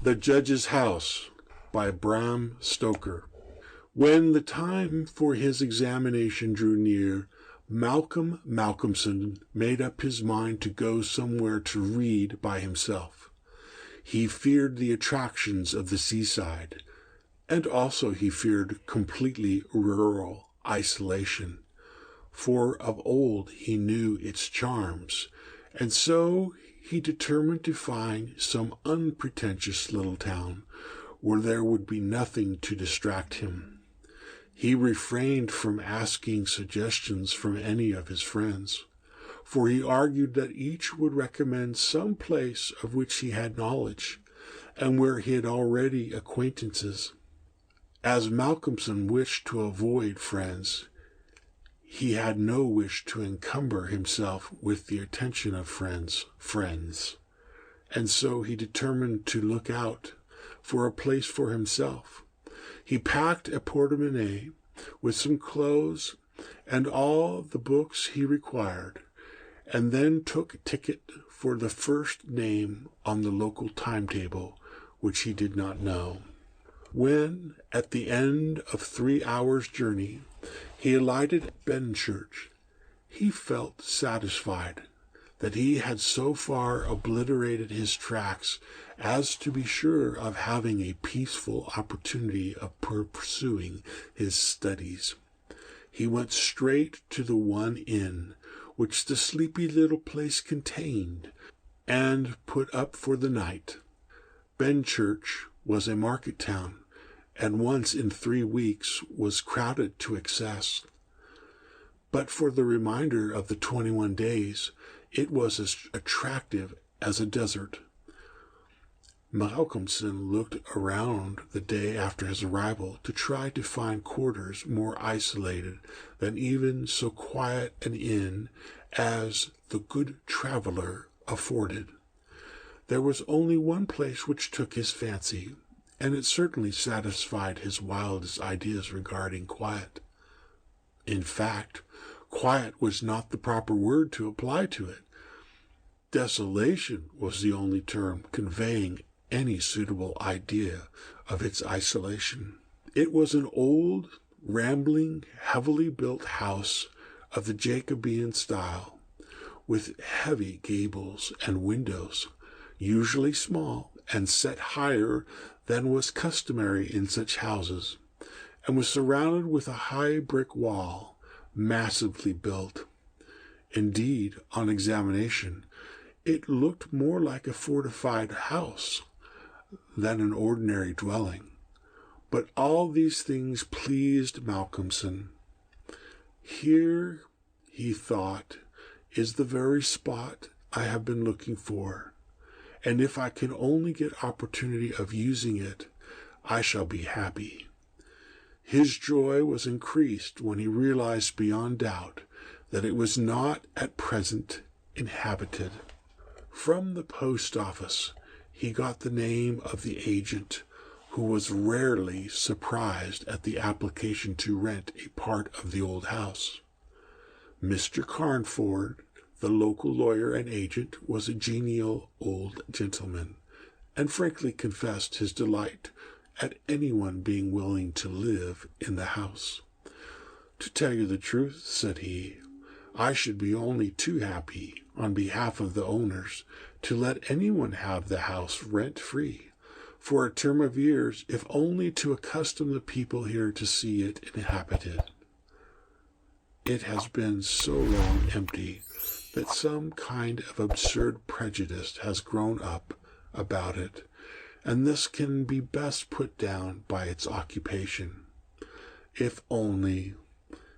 The Judge's House by Bram Stoker. When the time for his examination drew near, Malcolmson made up his mind to go somewhere to read by himself. He feared the attractions of the seaside, and also he feared completely rural isolation, for of old he knew its charms, and so he determined to find some unpretentious little town where there would be nothing to distract him. He refrained from asking suggestions from any of his friends, for he argued that each would recommend some place of which he had knowledge, and where he had already acquaintances. As Malcolmson wished to avoid friends, he had no wish to encumber himself with the attention of friends, and so he determined to look out for a place for himself. He packed a portemonnaie with some clothes and all the books he required, and then took a ticket for the first name on the local timetable, which he did not know. When, at the end of 3 hours' journey, he alighted at Benchurch, he felt satisfied that he had so far obliterated his tracks as to be sure of having a peaceful opportunity of pursuing his studies. He went straight to the one inn which the sleepy little place contained, and put up for the night. Benchurch was a market town, and once in 3 weeks was crowded to excess. But for the remainder of the 21 days, it was as attractive as a desert. Malcolmson looked around the day after his arrival to try to find quarters more isolated than even so quiet an inn as the Good Traveller afforded. There was only one place which took his fancy, and it certainly satisfied his wildest ideas regarding quiet. In fact, quiet was not the proper word to apply to it. Desolation was the only term conveying any suitable idea of its isolation. It was an old, rambling, heavily built house of the Jacobean style, with heavy gables and windows, usually small and set higher than was customary in such houses, and was surrounded with a high brick wall, massively built. Indeed, on examination, it looked more like a fortified house than an ordinary dwelling. But all these things pleased Malcolmson. Here, he thought, is the very spot I have been looking for, and if I can only get opportunity of using it, I shall be happy. His joy was increased when he realized beyond doubt that it was not at present inhabited. From the post office, he got the name of the agent, who was rarely surprised at the application to rent a part of the old house. Mr. Carnford, the local lawyer and agent, was a genial old gentleman, and frankly confessed his delight at anyone being willing to live in the house. "To tell you the truth," said he, "I should be only too happy, on behalf of the owners, to let anyone have the house rent-free for a term of years, if only to accustom the people here to see it inhabited. It has been so long empty that some kind of absurd prejudice has grown up about it, and this can be best put down by its occupation. If only,"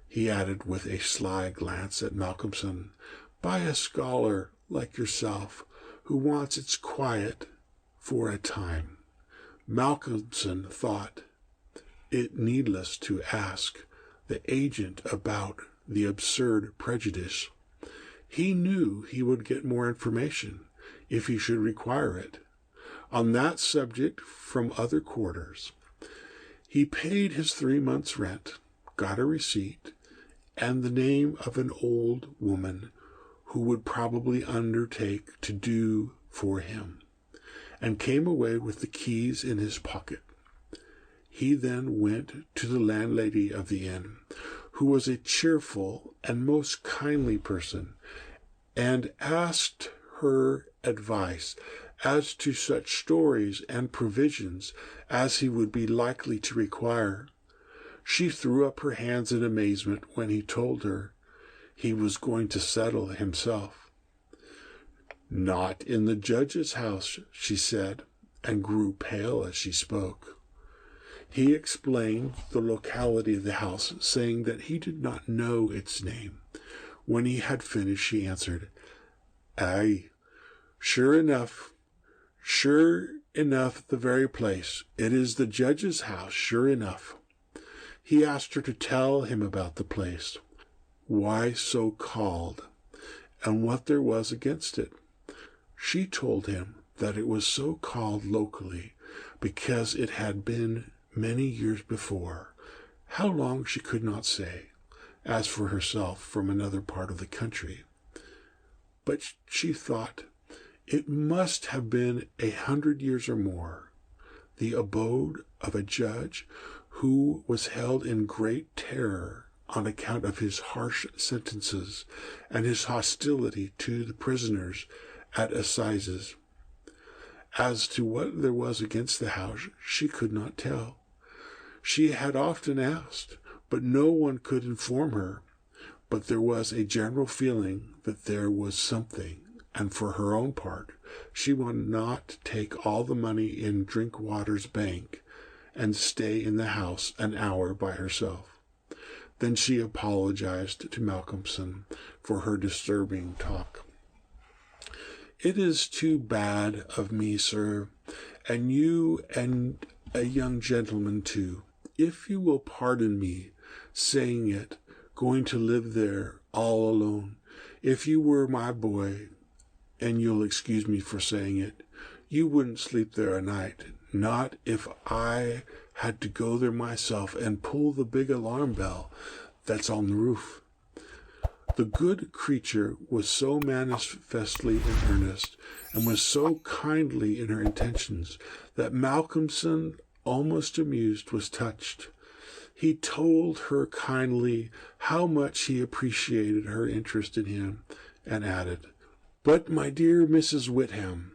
he added with a sly glance at Malcolmson, "by a scholar like yourself, who wants its quiet for a time." Malcolmson thought it needless to ask the agent about the absurd prejudice. He knew he would get more information, if he should require it, on that subject from other quarters. He paid his 3 months' rent, got a receipt, and the name of an old woman who would probably undertake to do for him, and came away with the keys in his pocket. He then went to the landlady of the inn, who was a cheerful and most kindly person, and asked her advice as to such stories and provisions as he would be likely to require. She threw up her hands in amazement when he told her he was going to settle himself. "Not in the judge's house," she said, and grew pale as she spoke. He explained the locality of the house, saying that he did not know its name. When he had finished, she answered, "Aye, sure enough, the very place. It is the judge's house, sure enough." He asked her to tell him about the place, why so called, and what there was against it. She told him that it was so called locally because it had been many years before. How long she could not say, as for herself from another part of the country. But she thought it must have been 100 years or more, the abode of a judge who was held in great terror on account of his harsh sentences and his hostility to the prisoners at assizes. As to what there was against the house, she could not tell. She had often asked, but no one could inform her. But there was a general feeling that there was something, and for her own part, she would not take all the money in Drinkwater's bank and stay in the house an hour by herself. Then she apologized to Malcolmson for her disturbing talk. "It is too bad of me, sir, and you and a young gentleman too, if you will pardon me saying it, going to live there all alone. If you were my boy, and you'll excuse me for saying it, you wouldn't sleep there a night, not if I had to go there myself and pull the big alarm bell that's on the roof." The good creature was so manifestly in earnest, and was so kindly in her intentions, that Malcolmson, almost amused, was touched. He told her kindly how much he appreciated her interest in him, and added, "But, my dear Mrs. Whitham,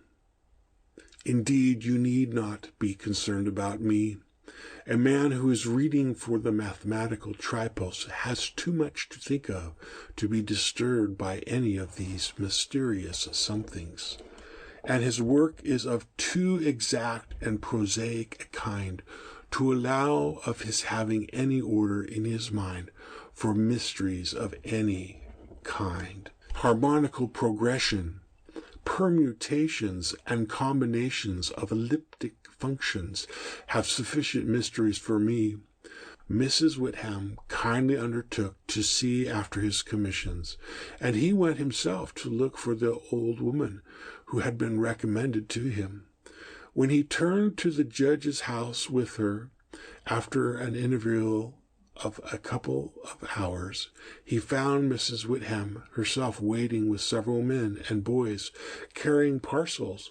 indeed you need not be concerned about me. A man who is reading for the mathematical tripos has too much to think of to be disturbed by any of these mysterious somethings, and his work is of too exact and prosaic a kind to allow of his having any order in his mind for mysteries of any kind. Harmonical progression, permutations, and combinations of elliptic functions have sufficient mysteries for me." Mrs. Whitham kindly undertook to see after his commissions, and he went himself to look for the old woman who had been recommended to him. When he turned to the judge's house with her, after an interval of a couple of hours, he found Mrs. Whitham herself waiting with several men and boys carrying parcels,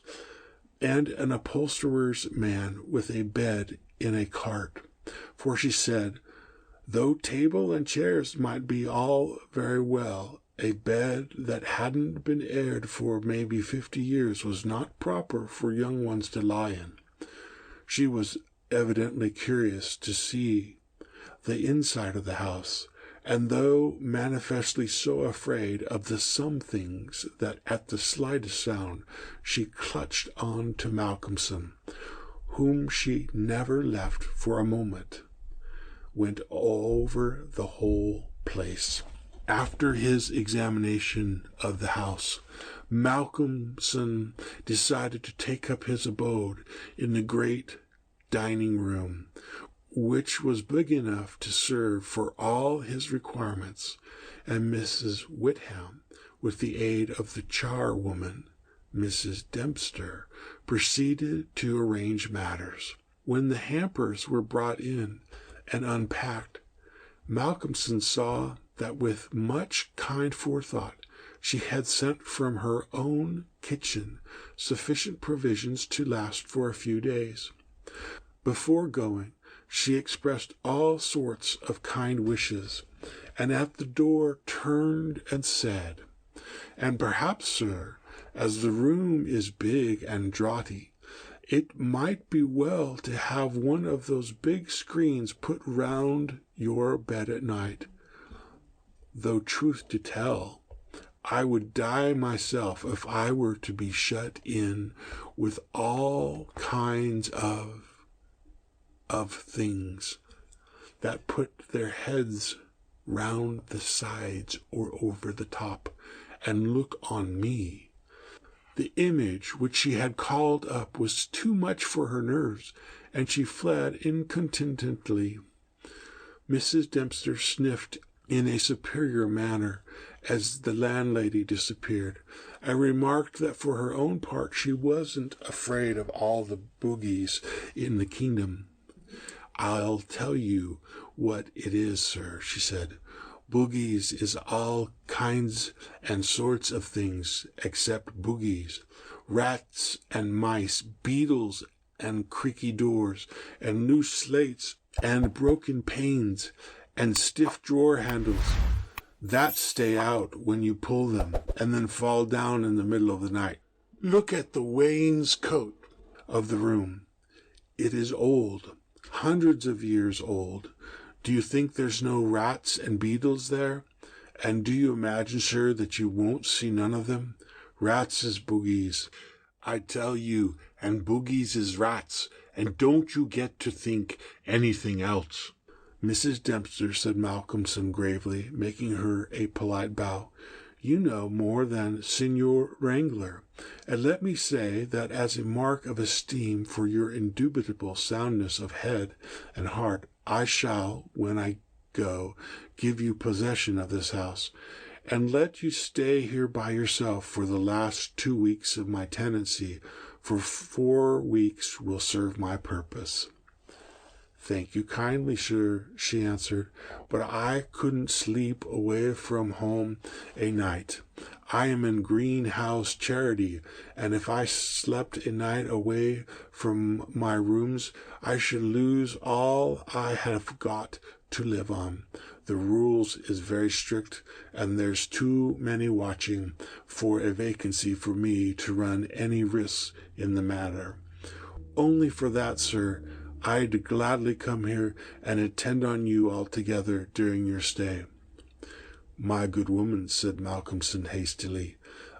and an upholsterer's man with a bed in a cart. For she said, though table and chairs might be all very well, a bed that hadn't been aired for maybe 50 years was not proper for young ones to lie in. She was evidently curious to see the inside of the house, and though manifestly so afraid of the somethings that at the slightest sound she clutched on to Malcolmson, whom she never left for a moment, went over the whole place. After his examination of the house, Malcolmson decided to take up his abode in the great dining room, which was big enough to serve for all his requirements, and Mrs. Whitham, with the aid of the charwoman, Mrs. Dempster, proceeded to arrange matters. When the hampers were brought in and unpacked, Malcolmson saw that with much kind forethought She had sent from her own kitchen sufficient provisions to last for a few days. Before going, she expressed all sorts of kind wishes, and at the door turned and said, "And perhaps, sir, as the room is big and draughty, it might be well to have one of those big screens put round your bed at night. Though truth to tell, I would die myself if I were to be shut in with all kinds of things that put their heads round the sides or over the top and look on me." The image which she had called up was too much for her nerves, and she fled incontinently. Mrs. Dempster sniffed in a superior manner as the landlady disappeared, and remarked that for her own part she wasn't afraid of all the bogies in the kingdom. "I'll tell you what it is, sir," she said. "Bogies is all kinds and sorts of things except boogies. Rats and mice, beetles and creaky doors, and loose slates, and broken panes, and stiff drawer handles, that stay out when you pull them, and then fall down in the middle of the night. Look at the wainscot of the room. It is old, hundreds of years old. Do you think there's no rats and beetles there? And do you imagine, sir, that you won't see none of them? Rats is boogies, I tell you, and boogies is rats, and don't you get to think anything else." "Mrs. Dempster," said Malcolmson gravely, making her a polite bow, "you know more than Signor Wrangler, and let me say that as a mark of esteem for your indubitable soundness of head and heart, I shall, when I go, give you possession of this house, and let you stay here by yourself for the last 2 weeks of my tenancy, for 4 weeks will serve my purpose." "Thank you kindly, sir," she answered, "but I couldn't sleep away from home a night. I am in greenhouse charity, and if I slept a night away from my rooms, I should lose all I have got to live on. The rules is very strict, and there's too many watching for a vacancy for me to run any risks in the matter. Only for that, sir, I'd gladly come here and attend on you altogether during your stay." "My good woman," said Malcolmson hastily,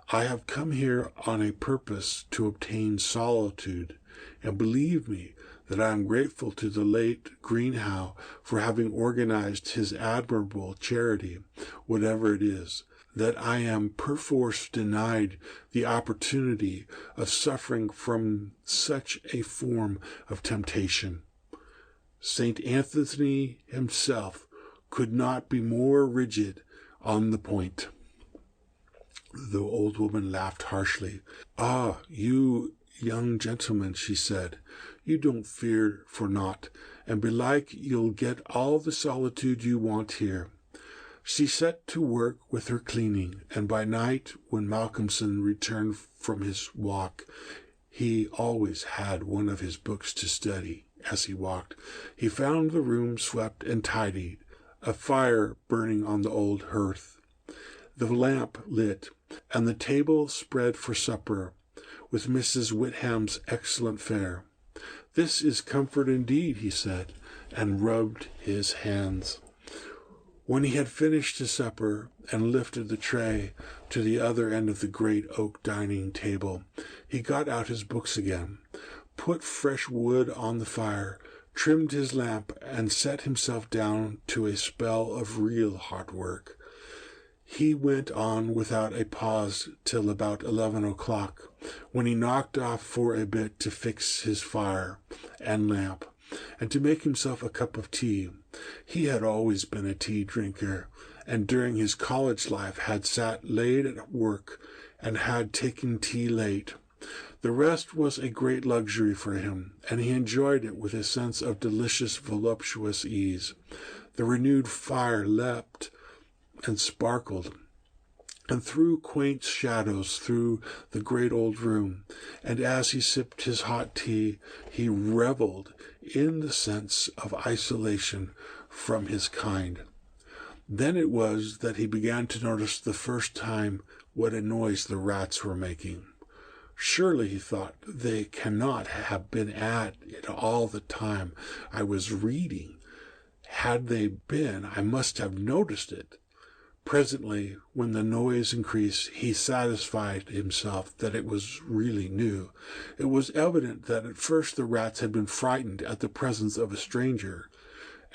"I have come here on a purpose to obtain solitude, and believe me that I am grateful to the late Greenhow for having organized his admirable charity, whatever it is, that I am perforce denied the opportunity of suffering from such a form of temptation. St. Anthony himself could not be more rigid on the point." The old woman laughed harshly. "Ah, you young gentleman," she said, "you don't fear for naught, and belike you'll get all the solitude you want here." She set to work with her cleaning, and by night, when Malcolmson returned from his walk, he always had one of his books to study as he walked, he found the room swept and tidied, a fire burning on the old hearth, the lamp lit, and the table spread for supper, with Mrs. Whitham's excellent fare. "This is comfort indeed," he said, and rubbed his hands. When he had finished his supper and lifted the tray to the other end of the great oak dining table, he got out his books again, put fresh wood on the fire, trimmed his lamp, and set himself down to a spell of real hard work. He went on without a pause till about 11 o'clock, when he knocked off for a bit to fix his fire and lamp, and to make himself a cup of tea. He had always been a tea drinker, and during his college life had sat late at work and had taken tea late. The rest was a great luxury for him, and he enjoyed it with a sense of delicious, voluptuous ease. The renewed fire leapt and sparkled, and threw quaint shadows through the great old room, and as he sipped his hot tea, he reveled in the sense of isolation from his kind. Then it was that he began to notice the first time what a noise the rats were making. Surely, he thought, they cannot have been at it all the time I was reading. Had they been, I must have noticed it. Presently, when the noise increased, he satisfied himself that it was really new. It was evident that at first the rats had been frightened at the presence of a stranger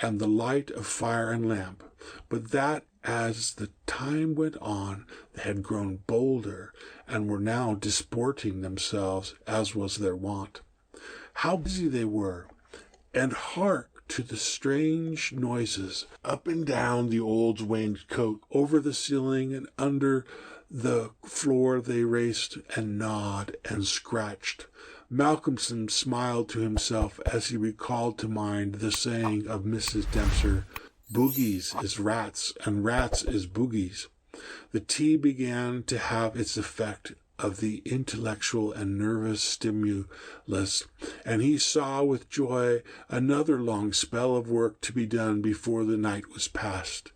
and the light of fire and lamp, but that as the time went on they had grown bolder and were now disporting themselves as was their wont. How busy they were! And hark to the strange noises. Up and down the old wainscot, over the ceiling and under the floor they raced and gnawed and scratched. Malcolmson smiled to himself as he recalled to mind the saying of Mrs. Dempster, "Boogies is rats, and rats is boogies." The tea began to have its effect of the intellectual and nervous stimulus, and he saw with joy another long spell of work to be done before the night was past.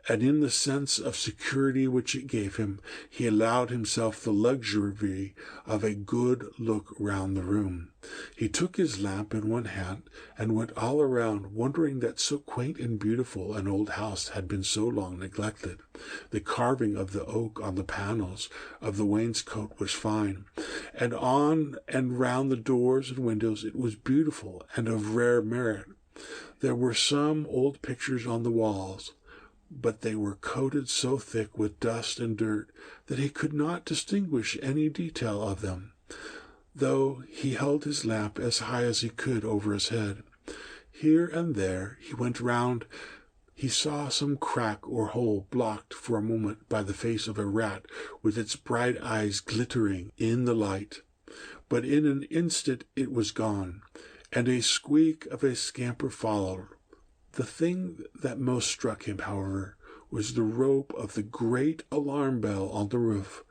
And in the sense of security which it gave him, he allowed himself the luxury of a good look round the room. He took his lamp in one hand and went all around, wondering that so quaint and beautiful an old house had been so long neglected. The carving of the oak on the panels of the wainscot was fine, and on and round the doors and windows it was beautiful and of rare merit. There were some old pictures on the walls, but they were coated so thick with dust and dirt that he could not distinguish any detail of them, though he held his lamp as high as he could over his head. Here and there he went round. He saw some crack or hole blocked for a moment by the face of a rat with its bright eyes glittering in the light, but in an instant it was gone, and a squeak of a scamper followed. The thing that most struck him, however, was the rope of the great alarm bell on the roof,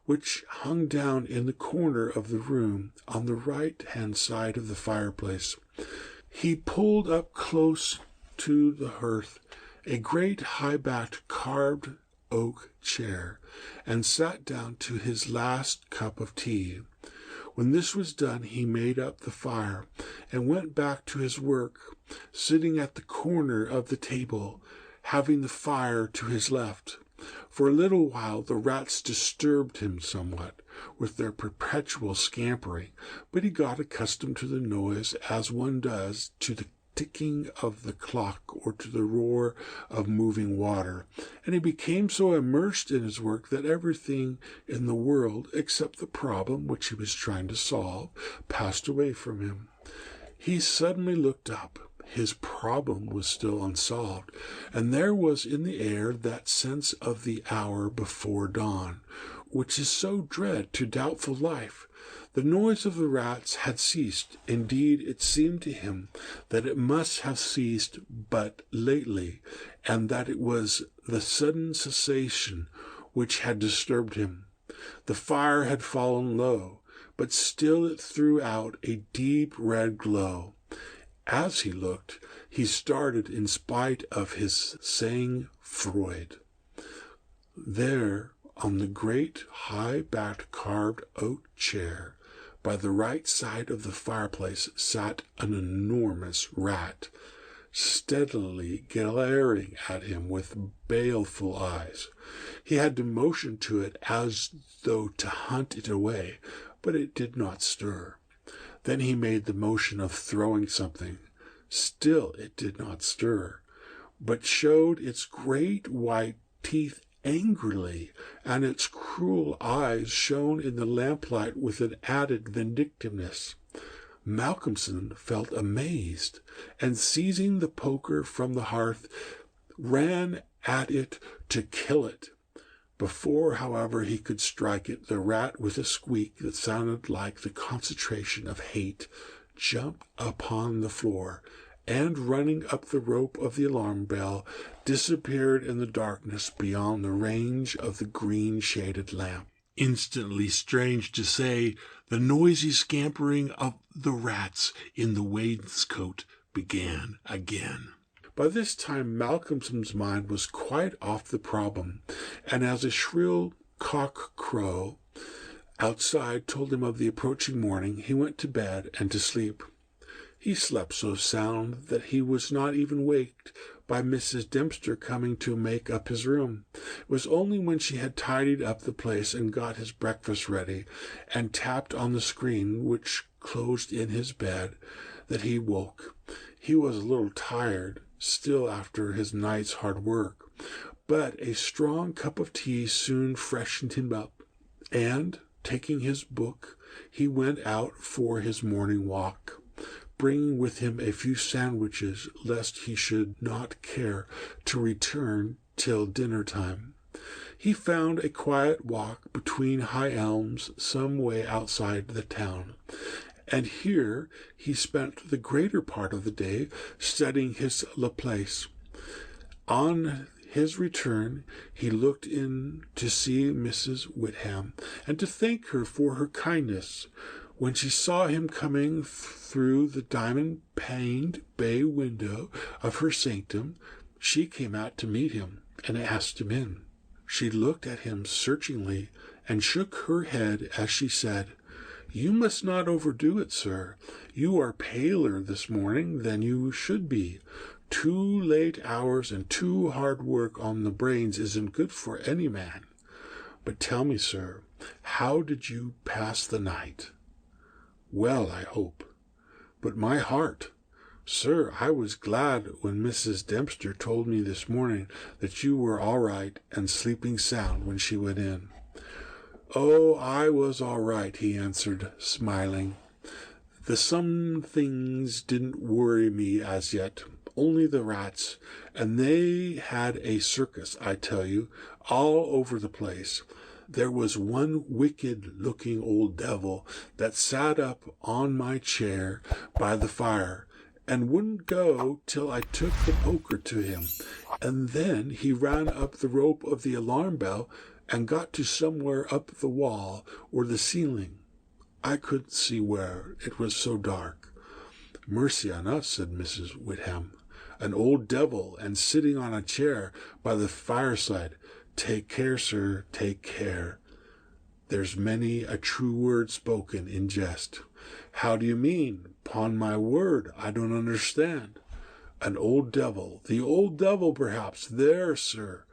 which hung down in the corner of the room on the right-hand side of the fireplace. He pulled up close to the hearth a great high-backed carved oak chair, and sat down to his last cup of tea. When this was done, he made up the fire and went back to his work, sitting at the corner of the table, having the fire to his left. For a little while the rats disturbed him somewhat with their perpetual scampering, but he got accustomed to the noise as one does to the ticking of the clock or to the roar of moving water, and he became so immersed in his work that everything in the world, except the problem which he was trying to solve, passed away from him. He suddenly looked up. His problem was still unsolved, and there was in the air that sense of the hour before dawn, which is so dread to doubtful life. The noise of the rats had ceased. Indeed, it seemed to him that it must have ceased but lately, and that it was the sudden cessation which had disturbed him. The fire had fallen low, but still it threw out a deep red glow. As he looked, he started in spite of his sang-froid. There, on the great high-backed carved oak chair, by the right side of the fireplace, sat an enormous rat, steadily glaring at him with baleful eyes. He had to motion to it as though to hunt it away, but it did not stir. Then he made the motion of throwing something. Still it did not stir, but showed its great white teeth angrily, and its cruel eyes shone in the lamplight with an added vindictiveness. Malcolmson felt amazed, and seizing the poker from the hearth, ran at it to kill it. Before, however, he could strike it, the rat, with a squeak that sounded like the concentration of hate, jumped upon the floor and running up the rope of the alarm bell, disappeared in the darkness beyond the range of the green-shaded lamp. Instantly, strange to say, the noisy scampering of the rats in the wainscot began again. By this time, Malcolmson's mind was quite off the problem, and as a shrill cock crow outside told him of the approaching morning, he went to bed and to sleep. He slept so sound that he was not even waked by Mrs. Dempster coming to make up his room. It was only when she had tidied up the place and got his breakfast ready, and tapped on the screen which closed in his bed, that he woke. He was a little tired still after his night's hard work, but a strong cup of tea soon freshened him up, and, taking his book, he went out for his morning walk, bringing with him a few sandwiches, lest he should not care to return till dinner time. He found a quiet walk between high elms some way outside the town, and here he spent the greater part of the day studying his Laplace. On his return, he looked in to see Mrs. Whitham, and to thank her for her kindness. When she saw him coming through the diamond-paned bay window of her sanctum, she came out to meet him and asked him in. She looked at him searchingly and shook her head as she said, "You must not overdo it, sir. You are paler this morning than you should be. 2 late hours and 2 hard work on the brains isn't good for any man. But tell me, sir, how did you pass the night?" "Well, I hope. But my heart! Sir, I was glad when Mrs. Dempster told me this morning that you were all right and sleeping sound when she went in." "Oh, I was all right," he answered, smiling. "The some things didn't worry me as yet, only the rats, and they had a circus, I tell you, all over the place. There was one wicked-looking old devil that sat up on my chair by the fire, and wouldn't go till I took the poker to him, and then he ran up the rope of the alarm bell and got to somewhere up the wall or the ceiling. I couldn't see where, it was so dark." "Mercy on us," said Mrs. Whitham. "An old devil, and sitting on a chair by the fireside. Take care, sir, take care. There's many a true word spoken in jest." "How do you mean? 'Pon my word, I don't understand." "An old devil, the old devil, perhaps. There, sir."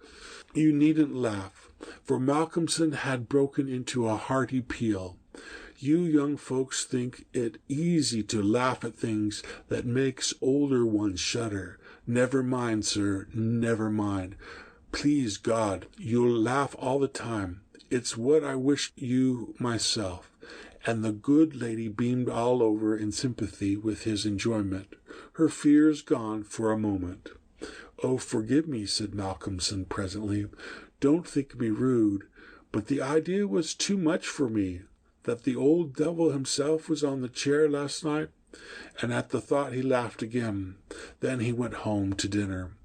You needn't laugh, for Malcolmson had broken into a hearty peal. "You young folks think it easy to laugh at things that makes older ones shudder. Never mind, sir, never mind. Please God, you'll laugh all the time. It's what I wish you myself." And the good lady beamed all over in sympathy with his enjoyment, her fears gone for a moment. "Oh, forgive me," said Malcolmson presently. "Don't think me rude, but the idea was too much for me, that the old devil himself was on the chair last night." And at the thought he laughed again. Then he went home to dinner.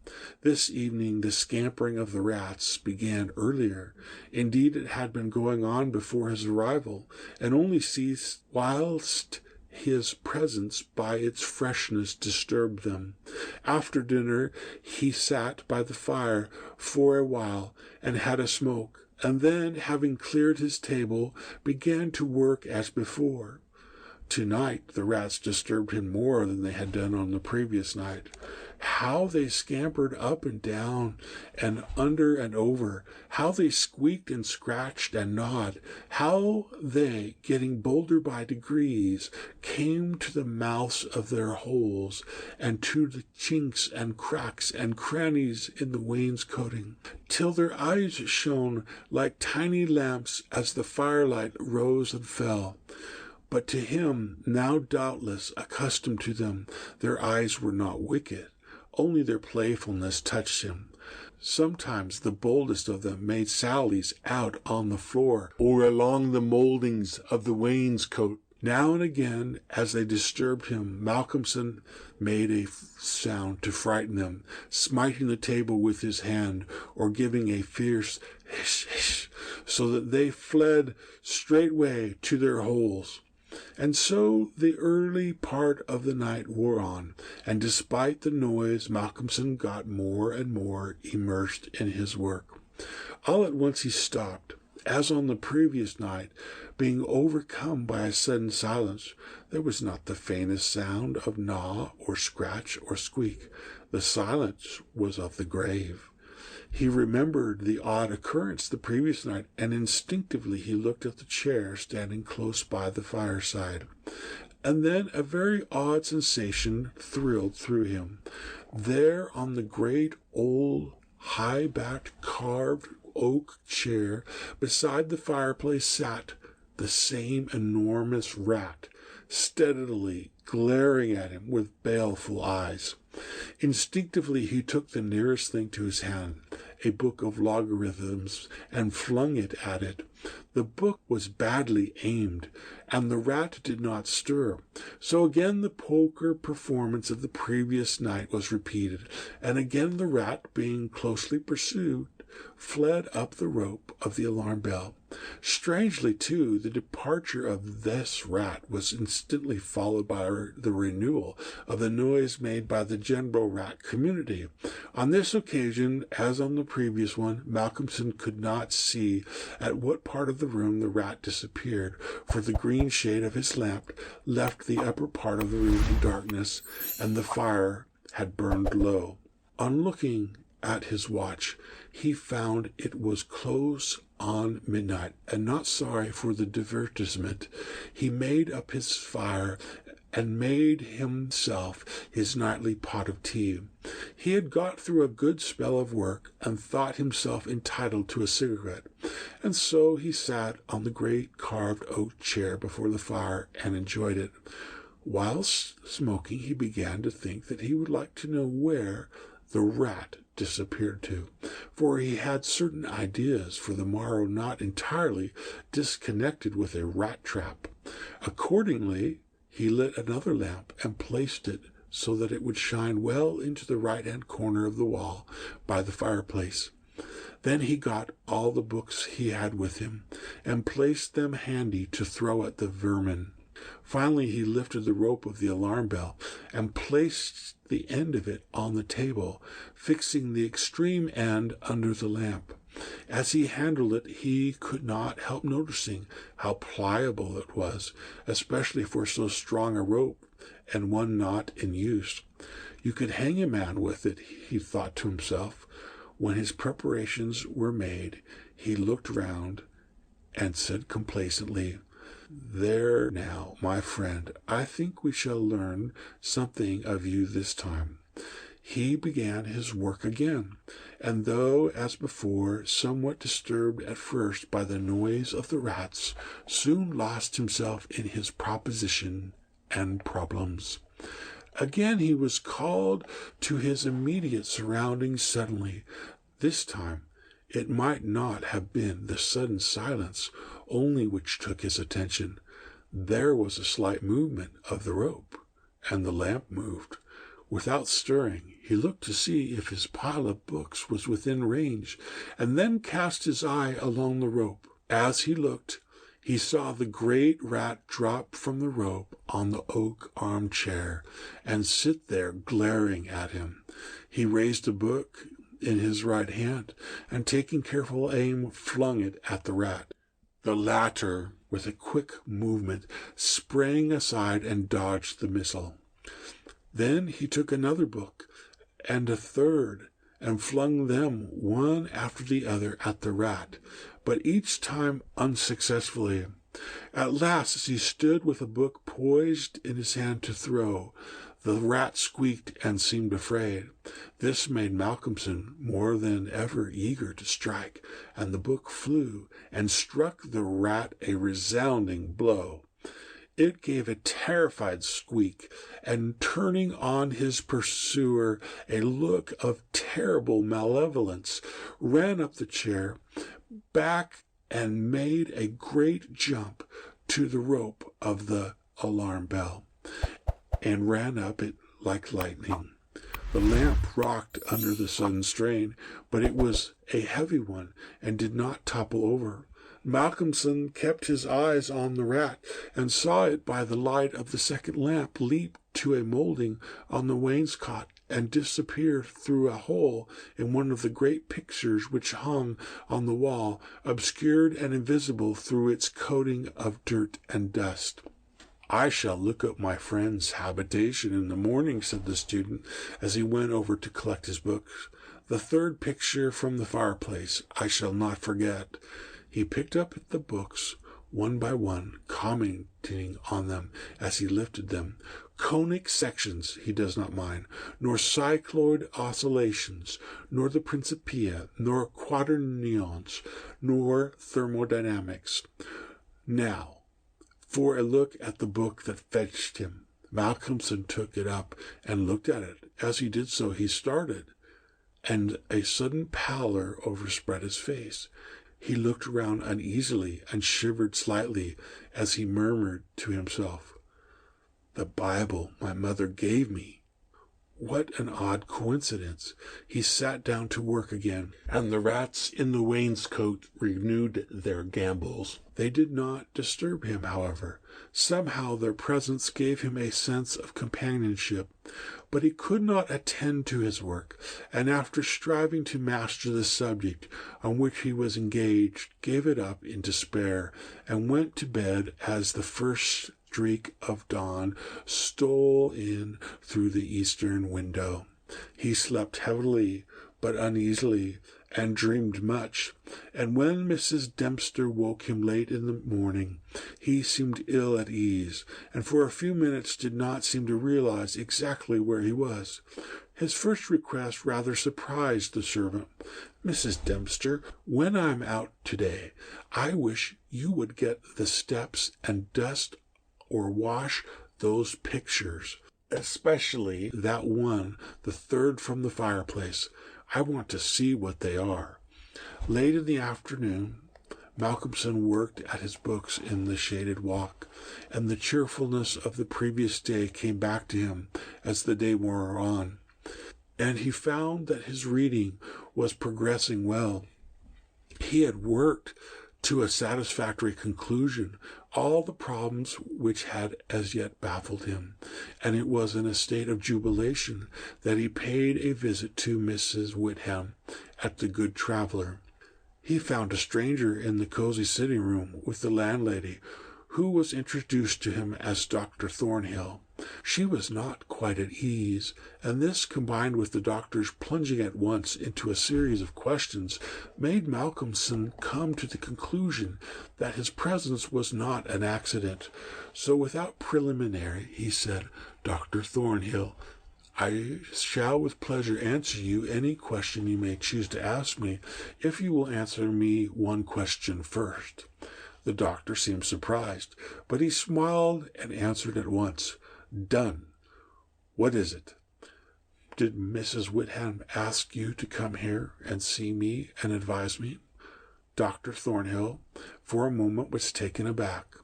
This evening the scampering of the rats began earlier. Indeed, it had been going on before his arrival, and only ceased whilst his presence by its freshness disturbed them. After dinner he sat by the fire for a while and had a smoke, and then, having cleared his table, began to work as before. Tonight the rats disturbed him more than they had done on the previous night. How they scampered up and down and under and over, how they squeaked and scratched and gnawed, how they, getting bolder by degrees, came to the mouths of their holes and to the chinks and cracks and crannies in the wainscoting, till their eyes shone like tiny lamps as the firelight rose and fell. But to him, now doubtless accustomed to them, their eyes were not wicked. Only their playfulness touched him. Sometimes the boldest of them made sallies out on the floor or along the mouldings of the wainscot, Now and again, as they disturbed him, Malcolmson made a sound to frighten them, smiting the table with his hand or giving a fierce hiss hiss, so that they fled straightway to their holes. And so the early part of the night wore on, and despite the noise, Malcolmson got more and more immersed in his work. All at once he stopped, as on the previous night, being overcome by a sudden silence. There was not the faintest sound of gnaw or scratch or squeak. The silence was of the grave. He remembered the odd occurrence the previous night, and instinctively he looked at the chair standing close by the fireside. And then a very odd sensation thrilled through him. There on the great old high-backed carved oak chair beside the fireplace sat the same enormous rat, steadily glaring at him with baleful eyes. Instinctively he took the nearest thing to his hand, a book of logarithms, and flung it at it. The book was badly aimed, and the rat did not stir. So again the poker performance of the previous night was repeated, and again the rat, being closely pursued, fled up the rope of the alarm bell. Strangely, too, the departure of this rat was instantly followed by the renewal of the noise made by the general rat community. On this occasion, as on the previous one, Malcolmson could not see at what part of the room the rat disappeared, for the green shade of his lamp left the upper part of the room in darkness, and the fire had burned low. On looking at his watch, he found it was close on midnight, and not sorry for the divertisement, he made up his fire and made himself his nightly pot of tea. He had got through a good spell of work, and thought himself entitled to a cigarette, and so he sat on the great carved oak chair before the fire and enjoyed it. Whilst smoking, he began to think that he would like to know where the rat disappeared to, for he had certain ideas for the morrow not entirely disconnected with a rat trap. Accordingly, he lit another lamp and placed it so that it would shine well into the right-hand corner of the wall by the fireplace. Then he got all the books he had with him and placed them handy to throw at the vermin. Finally, he lifted the rope of the alarm bell and placed the end of it on the table, fixing the extreme end under the lamp. As he handled it, he could not help noticing how pliable it was, especially for so strong a rope and one not in use. You could hang a man with it, he thought to himself. When his preparations were made, he looked round and said complacently, "There now, my friend, I think we shall learn something of you this time." He began his work again, and though, as before, somewhat disturbed at first by the noise of the rats, soon lost himself in his proposition and problems. Again he was called to his immediate surroundings suddenly. This time it might not have been the sudden silence only which took his attention. There was a slight movement of the rope, and the lamp moved. Without stirring, he looked to see if his pile of books was within range, and then cast his eye along the rope. As he looked, he saw the great rat drop from the rope on the oak armchair and sit there glaring at him. He raised a book in his right hand, and taking careful aim, flung it at the rat. The latter, with a quick movement, sprang aside and dodged the missile. Then he took another book and a third and flung them one after the other at the rat, but each time unsuccessfully. At last, as he stood with a book poised in his hand to throw, the rat squeaked and seemed afraid. This made Malcolmson more than ever eager to strike, and the book flew and struck the rat a resounding blow. It gave a terrified squeak, and turning on his pursuer a look of terrible malevolence, ran up the chair, back, and made a great jump to the rope of the alarm bell and ran up it like lightning. The lamp rocked under the sudden strain, but it was a heavy one and did not topple over. Malcolmson kept his eyes on the rat and saw it by the light of the second lamp leap to a molding on the wainscot and disappear through a hole in one of the great pictures which hung on the wall, obscured and invisible through its coating of dirt and dust. "I shall look up my friend's habitation in the morning," said the student, as he went over to collect his books. "The third picture from the fireplace I shall not forget." He picked up the books one by one, commenting on them as he lifted them. Conic sections he does not mind, nor cycloid oscillations, nor the Principia, nor quaternions, nor thermodynamics. Now, for a look at the book that fetched him. Malcolmson took it up and looked at it. As he did so, he started, and a sudden pallor overspread his face. He looked around uneasily and shivered slightly as he murmured to himself, "The Bible my mother gave me. What an odd coincidence." He sat down to work again, and the rats in the wainscot renewed their gambols. They did not disturb him, however. Somehow their presence gave him a sense of companionship, but he could not attend to his work, and after striving to master the subject on which he was engaged, gave it up in despair, and went to bed as the first streak of dawn stole in through the eastern window. He slept heavily but uneasily, and dreamed much, and when Mrs. Dempster woke him late in the morning, he seemed ill at ease, and for a few minutes did not seem to realize exactly where he was. His first request rather surprised the servant. "Mrs. Dempster, when I'm out today, I wish you would get the steps and dust or wash those pictures, especially that one, the third from the fireplace. I want to see what they are." Late in the afternoon, Malcolmson worked at his books in the shaded walk, and the cheerfulness of the previous day came back to him as the day wore on, and he found that his reading was progressing well. He had worked to a satisfactory conclusion all the problems which had as yet baffled him, and it was in a state of jubilation that he paid a visit to Mrs. Whitham at the Good Traveller. He found a stranger in the cozy sitting room with the landlady, who was introduced to him as Dr. Thornhill. She was not quite at ease, and this, combined with the doctor's plunging at once into a series of questions, made Malcolmson come to the conclusion that his presence was not an accident. So without preliminary, he said, "Dr. Thornhill, I shall with pleasure answer you any question you may choose to ask me, if you will answer me one question first." The doctor seemed surprised, but he smiled and answered at once, "Done. What is it?" "Did Mrs. Whitham ask you to come here and see me and advise me?" Dr. Thornhill, for a moment, was taken aback,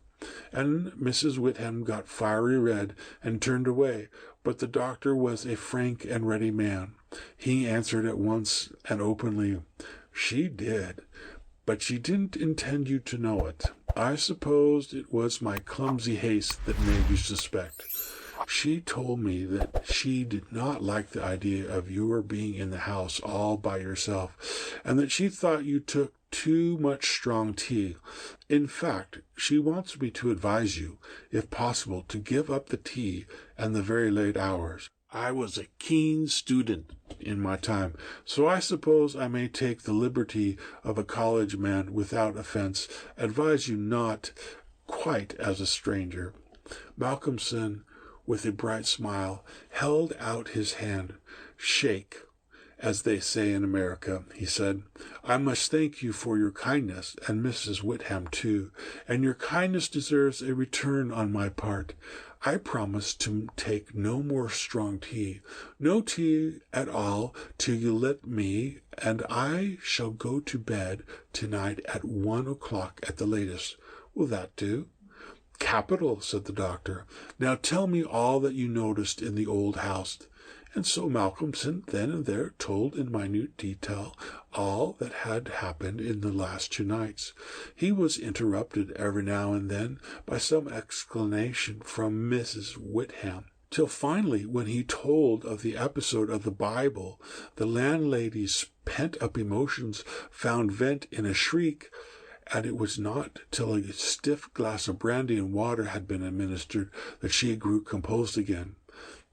and Mrs. Whitham got fiery red and turned away, but the doctor was a frank and ready man. He answered at once and openly, "She did, but she didn't intend you to know it. I supposed it was my clumsy haste that made you suspect. She told me that she did not like the idea of your being in the house all by yourself, and that she thought you took too much strong tea. In fact, she wants me to advise you, if possible, to give up the tea and the very late hours. I was a keen student in my time, so I suppose I may take the liberty of a college man without offense, advise you not quite as a stranger." Malcolmson, with a bright smile, held out his hand. "Shake, as they say in America," he said. "I must thank you for your kindness, and Mrs. Whitham too, and your kindness deserves a return on my part. I promise to take no more strong tea, no tea at all till you let me, and I shall go to bed tonight at 1 o'clock at the latest. Will that do?" "Capital," said the doctor. "Now tell me all that you noticed in the old house." And so Malcolmson then and there told in minute detail all that had happened in the last 2 nights. He was interrupted every now and then by some exclamation from Mrs. Whitham, till finally, when he told of the episode of the Bible, the landlady's pent-up emotions found vent in a shriek, and it was not till a stiff glass of brandy and water had been administered that she grew composed again.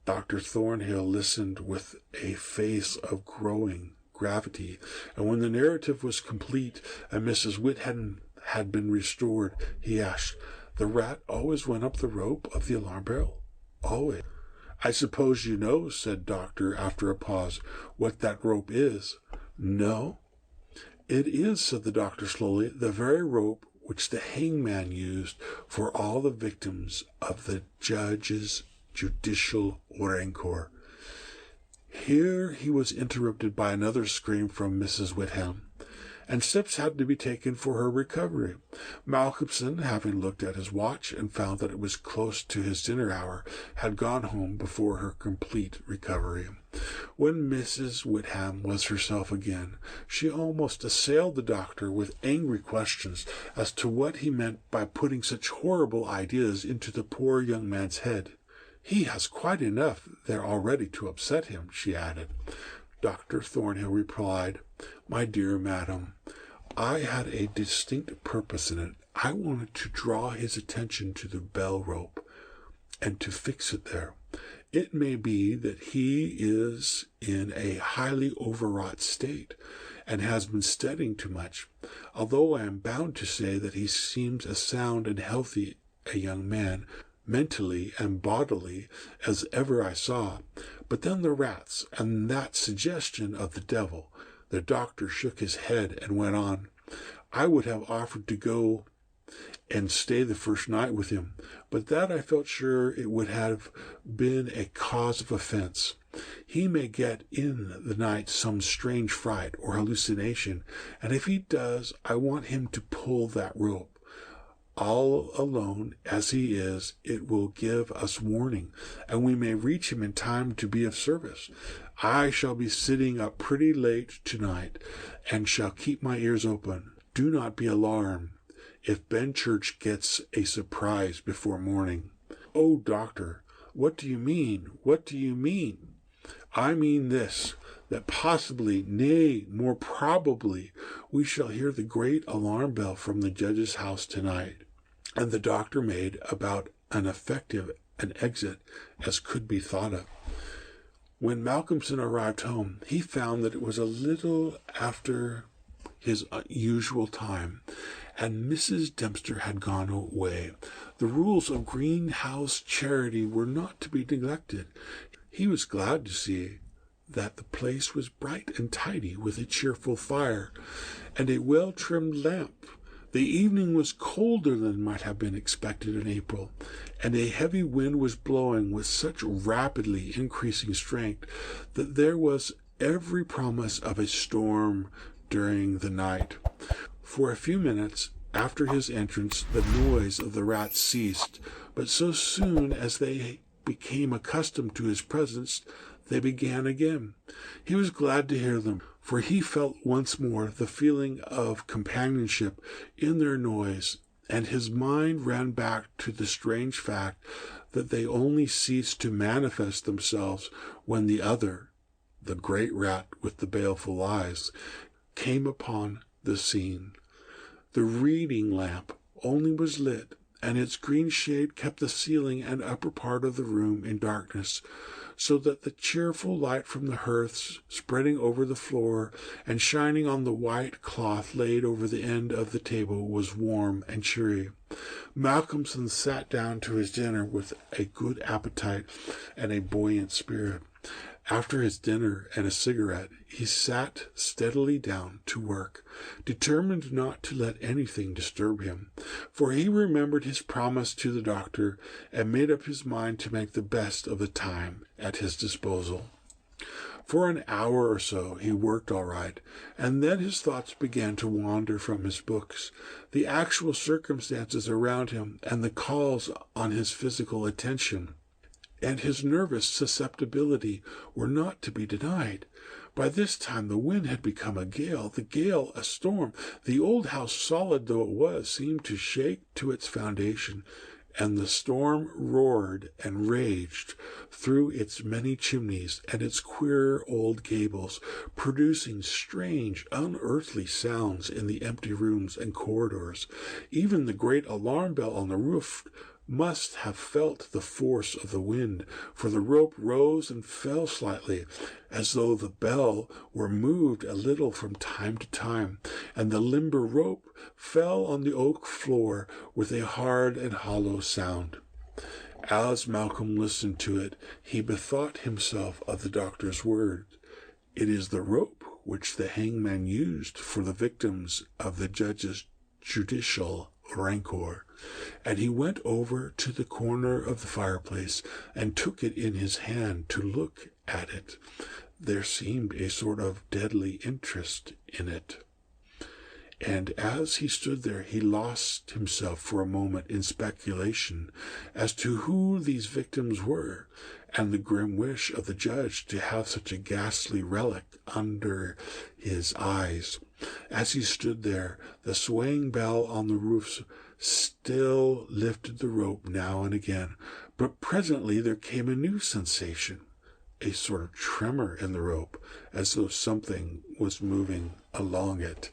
Dr. Thornhill listened with a face of growing gravity, and when the narrative was complete and Mrs. Whitham had been restored, he asked, "The rat always went up the rope of the alarm bell?" "Always." "I suppose you know," said Doctor, after a pause, "what that rope is?" "No." "It is," said the doctor slowly, "the very rope which the hangman used for all the victims of the judge's judicial rancour." Here he was interrupted by another scream from Mrs. Whitham, and steps had to be taken for her recovery. Malcolmson, having looked at his watch and found that it was close to his dinner hour, had gone home before her complete recovery. When Mrs. Whitham was herself again, she almost assailed the doctor with angry questions as to what he meant by putting such horrible ideas into the poor young man's head. "He has quite enough there already to upset him," she added. Dr. Thornhill replied, "My dear madam, I had a distinct purpose in it. I wanted to draw his attention to the bell rope, and to fix it there. It may be that he is in a highly overwrought state, and has been studying too much, although I am bound to say that he seems as sound and healthy a young man, mentally and bodily, as ever I saw. But then the rats, and that suggestion of the devil." The doctor shook his head and went on, "I would have offered to go and stay the first night with him, but that I felt sure it would have been a cause of offense. He may get in the night some strange fright or hallucination, and if he does, I want him to pull that rope. All alone as he is, it will give us warning, and we may reach him in time to be of service. I shall be sitting up pretty late tonight, and shall keep my ears open. Do not be alarmed if Benchurch gets a surprise before morning." "Oh, doctor, what do you mean? What do you mean?" "I mean this, that possibly, nay, more probably, we shall hear the great alarm bell from the judge's house tonight." And the doctor made about as effective an exit as could be thought of. When Malcolmson arrived home, he found that it was a little after his usual time, and Mrs. Dempster had gone away. The rules of greenhouse charity were not to be neglected. He was glad to see that the place was bright and tidy, with a cheerful fire and a well-trimmed lamp. The evening was colder than might have been expected in April, and a heavy wind was blowing with such rapidly increasing strength that there was every promise of a storm during the night. For a few minutes after his entrance, the noise of the rats ceased, but so soon as they became accustomed to his presence, they began again. He was glad to hear them, for he felt once more the feeling of companionship in their noise, and his mind ran back to the strange fact that they only ceased to manifest themselves when the other, the great rat with the baleful eyes, came upon the scene. The reading lamp only was lit, and its green shade kept the ceiling and upper part of the room in darkness, so that the cheerful light from the hearths, spreading over the floor and shining on the white cloth laid over the end of the table, was warm and cheery. Malcolmson sat down to his dinner with a good appetite and a buoyant spirit. After his dinner and a cigarette, he sat steadily down to work, determined not to let anything disturb him, for he remembered his promise to the doctor and made up his mind to make the best of the time at his disposal. For an hour or so he worked all right, and then his thoughts began to wander from his books, the actual circumstances around him, and the calls on his physical attention. And his nervous susceptibility were not to be denied. By this time the wind had become a gale, the gale a storm. The old house, solid though it was, seemed to shake to its foundation, and the storm roared and raged through its many chimneys and its queer old gables, producing strange, unearthly sounds in the empty rooms and corridors. Even the great alarm bell on the roof must have felt the force of the wind, for the rope rose and fell slightly, as though the bell were moved a little from time to time, and the limber rope fell on the oak floor with a hard and hollow sound. As Malcolm listened to it, he bethought himself of the doctor's words. "It is the rope which the hangman used for the victims of the judge's judicial rancor," and he went over to the corner of the fireplace and took it in his hand to look at it. There seemed a sort of deadly interest in it. And as he stood there, he lost himself for a moment in speculation as to who these victims were, and the grim wish of the judge to have such a ghastly relic under his eyes. As he stood there, the swaying bell on the roof still lifted the rope now and again, but presently there came a new sensation, a sort of tremor in the rope, as though something was moving along it.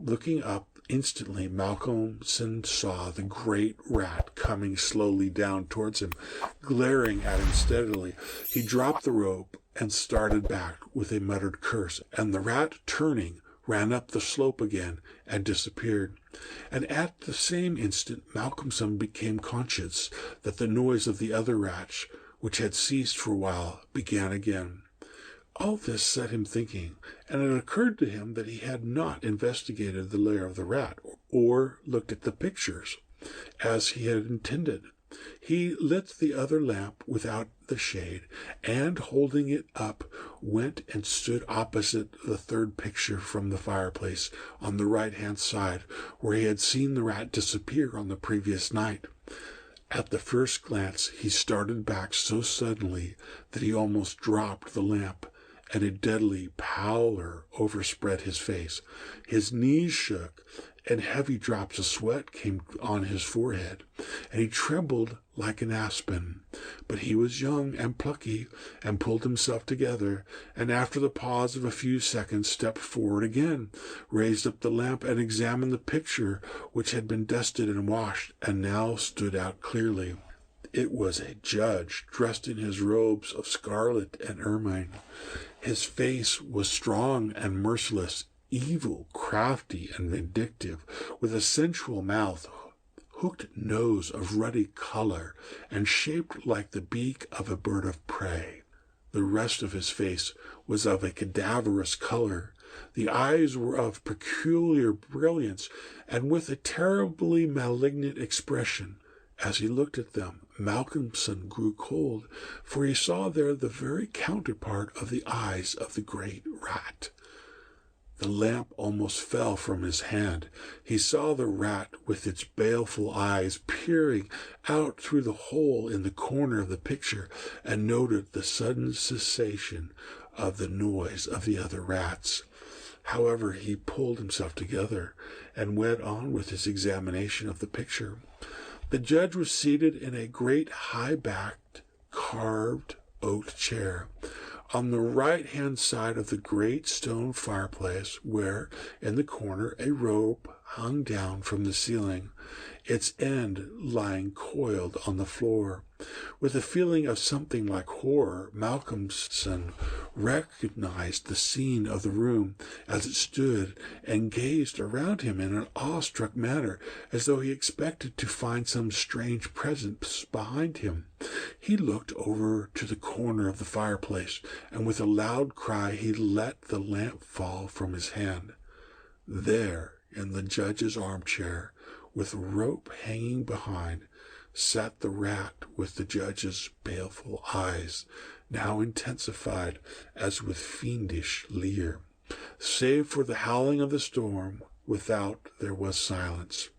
Looking up instantly, Malcolmson saw the great rat coming slowly down towards him, glaring at him steadily. He dropped the rope and started back with a muttered curse, and the rat, turning, ran up the slope again and disappeared. And at the same instant Malcolmson became conscious that the noise of the other rats, which had ceased for a while, began again. All this set him thinking, and it occurred to him that he had not investigated the lair of the rat, or looked at the pictures, as he had intended. He lit the other lamp without the shade, and, holding it up, went and stood opposite the third picture from the fireplace, on the right-hand side, where he had seen the rat disappear on the previous night. At the first glance he started back so suddenly that he almost dropped the lamp, and a deadly pallor overspread his face. His knees shook, and heavy drops of sweat came on his forehead, and he trembled like an aspen. But he was young and plucky, and pulled himself together, and after the pause of a few seconds stepped forward again, raised up the lamp, and examined the picture, which had been dusted and washed, and now stood out clearly. It was a judge, dressed in his robes of scarlet and ermine. His face was strong and merciless, evil, crafty, and vindictive, with a sensual mouth, hooked nose of ruddy color, and shaped like the beak of a bird of prey. The rest of his face was of a cadaverous color. The eyes were of peculiar brilliance, and with a terribly malignant expression. As he looked at them, Malcolmson grew cold, for he saw there the very counterpart of the eyes of the great rat. The lamp almost fell from his hand. He saw the rat with its baleful eyes peering out through the hole in the corner of the picture, and noted the sudden cessation of the noise of the other rats. However, he pulled himself together and went on with his examination of the picture. The judge was seated in a great high-backed, carved oak chair, on the right-hand side of the great stone fireplace, where, in the corner, a rope hung down from the ceiling, its end lying coiled on the floor. With a feeling of something like horror, Malcolmson recognized the scene of the room as it stood, and gazed around him in an awestruck manner, as though he expected to find some strange presence behind him. He looked over to the corner of the fireplace, and with a loud cry he let the lamp fall from his hand. There, in the judge's armchair, with rope hanging behind, sat the rat with the judge's baleful eyes, now intensified as with fiendish leer. Save for the howling of the storm, without there was silence.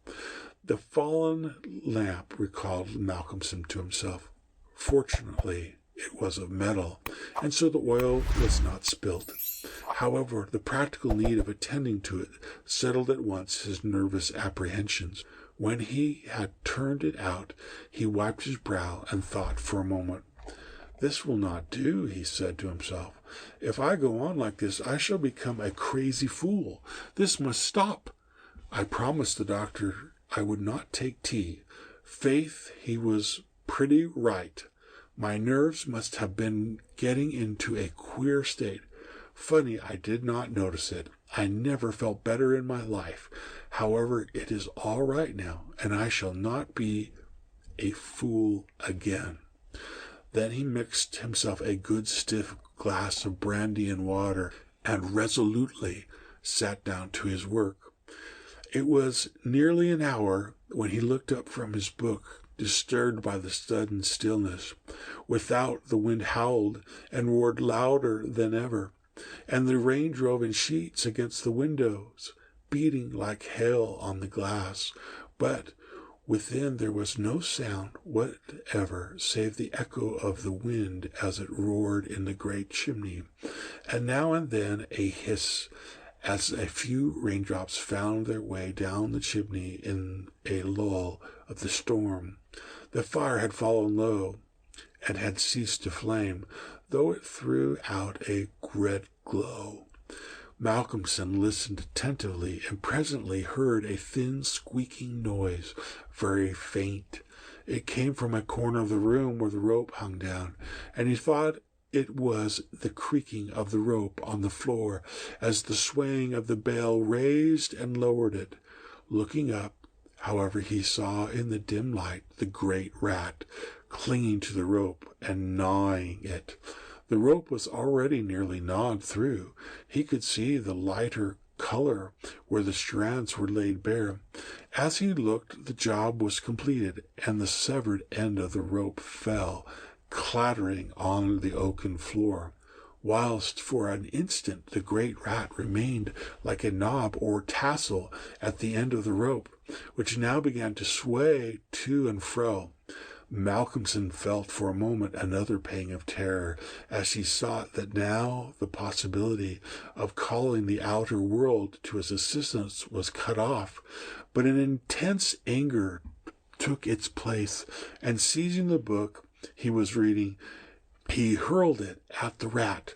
The fallen lamp recalled Malcolmson to himself. Fortunately, it was of metal, and so the oil was not spilt. However, the practical need of attending to it settled at once his nervous apprehensions. When he had turned it out, he wiped his brow and thought for a moment. "This will not do," he said to himself. "If I go on like this, I shall become a crazy fool. This must stop. I promised the doctor I would not take tea. Faith, he was pretty right. My nerves must have been getting into a queer state. Funny I did not notice it. I never felt better in my life. However, it is all right now, and I shall not be a fool again." Then he mixed himself a good stiff glass of brandy and water, and resolutely sat down to his work. It was nearly an hour when he looked up from his book, disturbed by the sudden stillness. Without, the wind howled and roared louder than ever, and the rain drove in sheets against the windows, beating like hail on the glass. But within there was no sound whatever save the echo of the wind as it roared in the great chimney, and now and then a hiss as a few raindrops found their way down the chimney in a lull of the storm. The fire had fallen low and had ceased to flame, though it threw out a red glow. Malcolmson listened attentively and presently heard a thin squeaking noise, very faint. It came from a corner of the room where the rope hung down, and he thought it was the creaking of the rope on the floor as the swaying of the bale raised and lowered it. Looking up, however, he saw in the dim light the great rat clinging to the rope and gnawing it. The rope was already nearly gnawed through. He could see the lighter color where the strands were laid bare. As he looked, the job was completed, and the severed end of the rope fell, clattering on the oaken floor, whilst for an instant the great rat remained like a knob or tassel at the end of the rope, which now began to sway to and fro. Malcolmson felt for a moment another pang of terror as he saw that now the possibility of calling the outer world to his assistance was cut off, but an intense anger took its place, and seizing the book he was reading, he hurled it at the rat.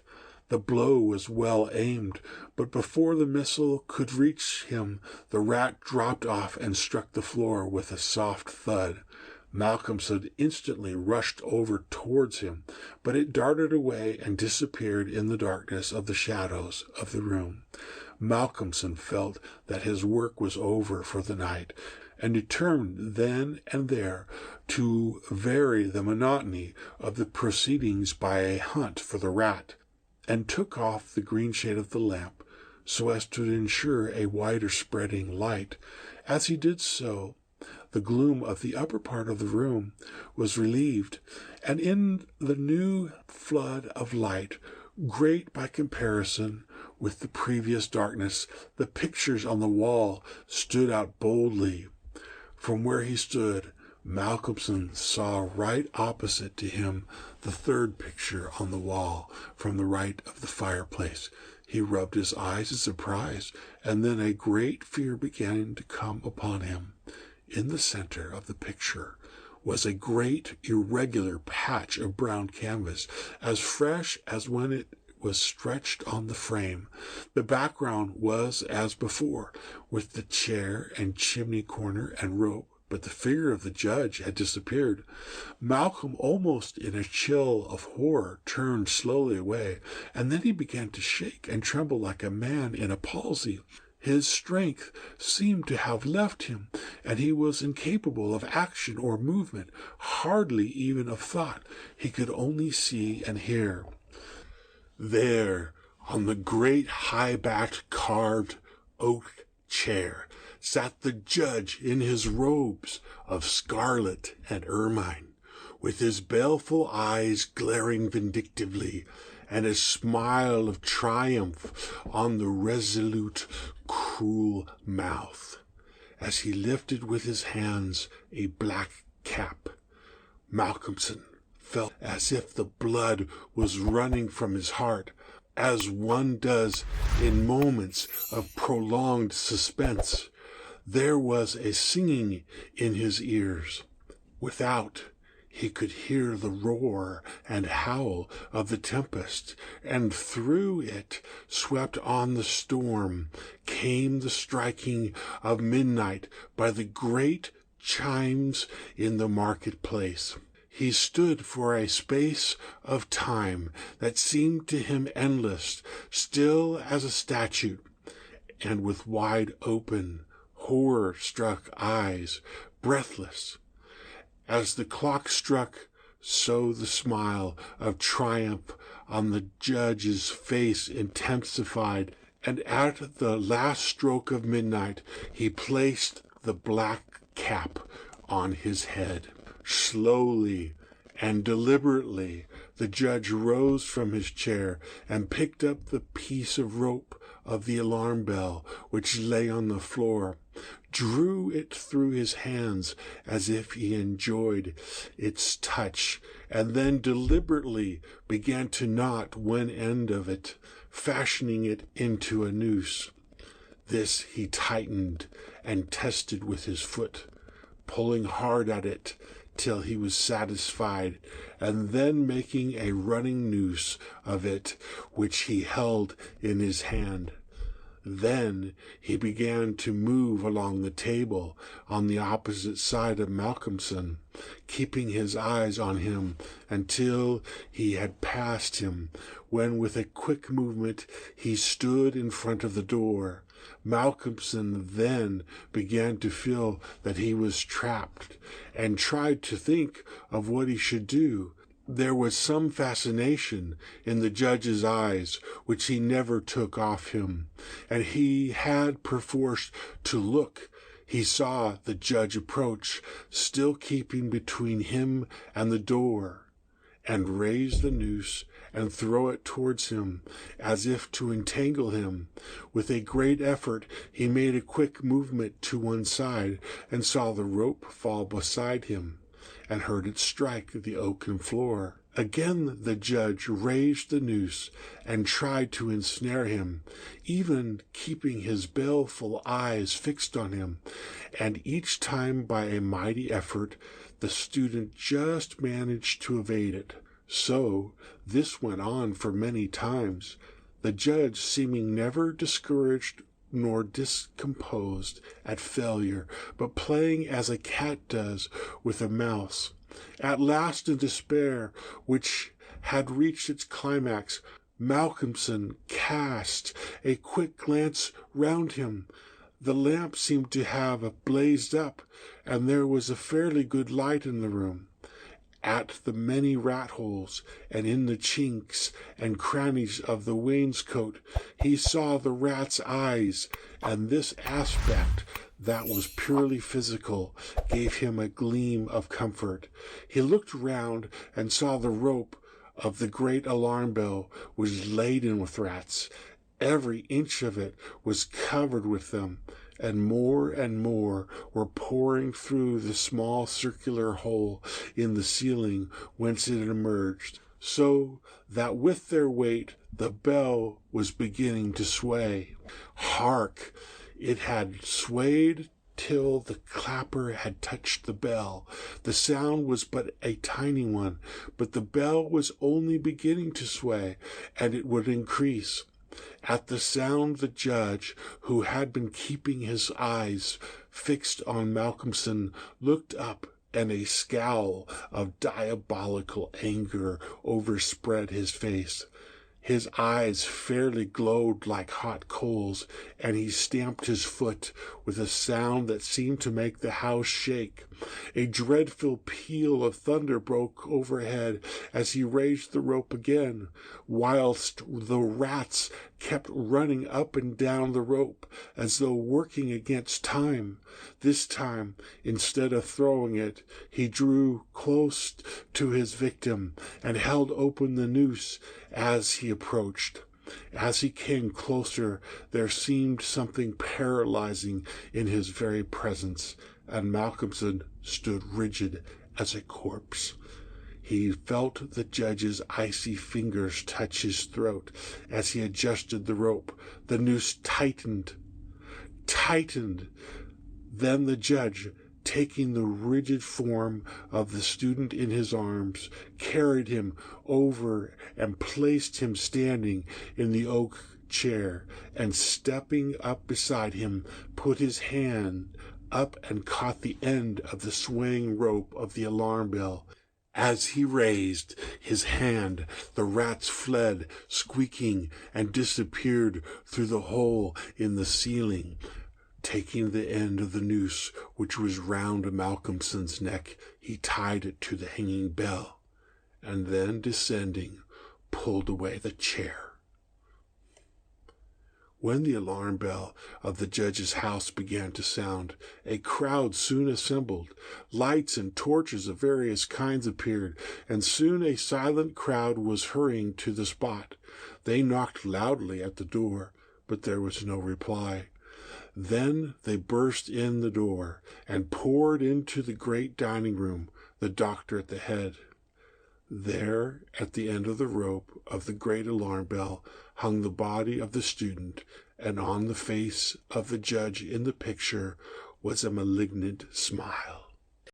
The blow was well aimed, but before the missile could reach him, the rat dropped off and struck the floor with a soft thud. Malcolmson instantly rushed over towards him, but it darted away and disappeared in the darkness of the shadows of the room. Malcolmson felt that his work was over for the night, and determined then and there to vary the monotony of the proceedings by a hunt for the rat, and took off the green shade of the lamp so as to ensure a wider spreading light. As he did so, the gloom of the upper part of the room was relieved, and in the new flood of light, great by comparison with the previous darkness, the pictures on the wall stood out boldly. From where he stood, Malcolmson saw right opposite to him the third picture on the wall from the right of the fireplace. He rubbed his eyes in surprise, and then a great fear began to come upon him. In the center of the picture was a great irregular patch of brown canvas, as fresh as when it was stretched on the frame. The background was as before, with the chair and chimney corner and rope, but the figure of the judge had disappeared. Malcolm, almost in a chill of horror, turned slowly away, and then he began to shake and tremble like a man in a palsy. His strength seemed to have left him, and he was incapable of action or movement, hardly even of thought. He could only see and hear. There, on the great high-backed carved oak chair, sat the judge in his robes of scarlet and ermine, with his baleful eyes glaring vindictively, and a smile of triumph on the resolute, cruel mouth, as he lifted with his hands a black cap. Malcolmson felt as if the blood was running from his heart, as one does in moments of prolonged suspense. There was a singing in his ears. Without, he could hear the roar and howl of the tempest, and through it, swept on the storm, came the striking of midnight by the great chimes in the marketplace. He stood for a space of time that seemed to him endless, still as a statue, and with wide open, horror-struck eyes, breathless. As the clock struck, so the smile of triumph on the judge's face intensified, and at the last stroke of midnight he placed the black cap on his head. Slowly and deliberately the judge rose from his chair and picked up the piece of rope of the alarm bell which lay on the floor, drew it through his hands as if he enjoyed its touch, and then deliberately began to knot one end of it, fashioning it into a noose. This he tightened and tested with his foot, pulling hard at it till he was satisfied, and then making a running noose of it which he held in his hand. Then he began to move along the table on the opposite side of Malcolmson, keeping his eyes on him until he had passed him, when with a quick movement he stood in front of the door. Malcolmson then began to feel that he was trapped, and tried to think of what he should do. There was some fascination in the judge's eyes which he never took off him, and he had perforce to look. He saw the judge approach, still keeping between him and the door, and raise the noose and throw it towards him, as if to entangle him. With a great effort he made a quick movement to one side, and saw the rope fall beside him, and heard it strike the oaken floor. Again the judge raised the noose and tried to ensnare him, even keeping his baleful eyes fixed on him, and each time by a mighty effort the student just managed to evade it. So this went on for many times, the judge seeming never discouraged nor discomposed at failure, but playing as a cat does with a mouse. At last, in despair, which had reached its climax, Malcolmson cast a quick glance round him. The lamp seemed to have blazed up, and there was a fairly good light in the room. At the many rat-holes, and in the chinks and crannies of the wainscot, he saw the rat's eyes, and this aspect that was purely physical gave him a gleam of comfort. He looked round and saw the rope of the great alarm bell was laden with rats. Every inch of it was covered with them, and more were pouring through the small circular hole in the ceiling whence it emerged, so that with their weight the bell was beginning to sway. Hark! It had swayed till the clapper had touched the bell. The sound was but a tiny one, but the bell was only beginning to sway, and it would increase. At the sound the judge, who had been keeping his eyes fixed on Malcolmson, looked up, and a scowl of diabolical anger overspread his face. His eyes fairly glowed like hot coals, and he stamped his foot with a sound that seemed to make the house shake. A dreadful peal of thunder broke overhead as he raised the rope again, whilst the rats kept running up and down the rope as though working against time. This time, instead of throwing it, he drew close to his victim and held open the noose as he approached. As he came closer, there seemed something paralyzing in his very presence, and Malcolmson stood rigid as a corpse. He felt the judge's icy fingers touch his throat as he adjusted the rope. The noose tightened. Then the judge, taking the rigid form of the student in his arms, carried him over and placed him standing in the oak chair, and stepping up beside him, put his hand up and caught the end of the swaying rope of the alarm bell. As he raised his hand, the rats fled, squeaking, and disappeared through the hole in the ceiling. Taking the end of the noose, which was round Malcolmson's neck, he tied it to the hanging bell, and then, descending, pulled away the chair. When the alarm bell of the judge's house began to sound, a crowd soon assembled. Lights and torches of various kinds appeared, and soon a silent crowd was hurrying to the spot. They knocked loudly at the door, but there was no reply. Then they burst in the door and poured into the great dining room, the doctor at the head. There, at the end of the rope of the great alarm bell, hung the body of the student, and on the face of the judge in the picture was a malignant smile.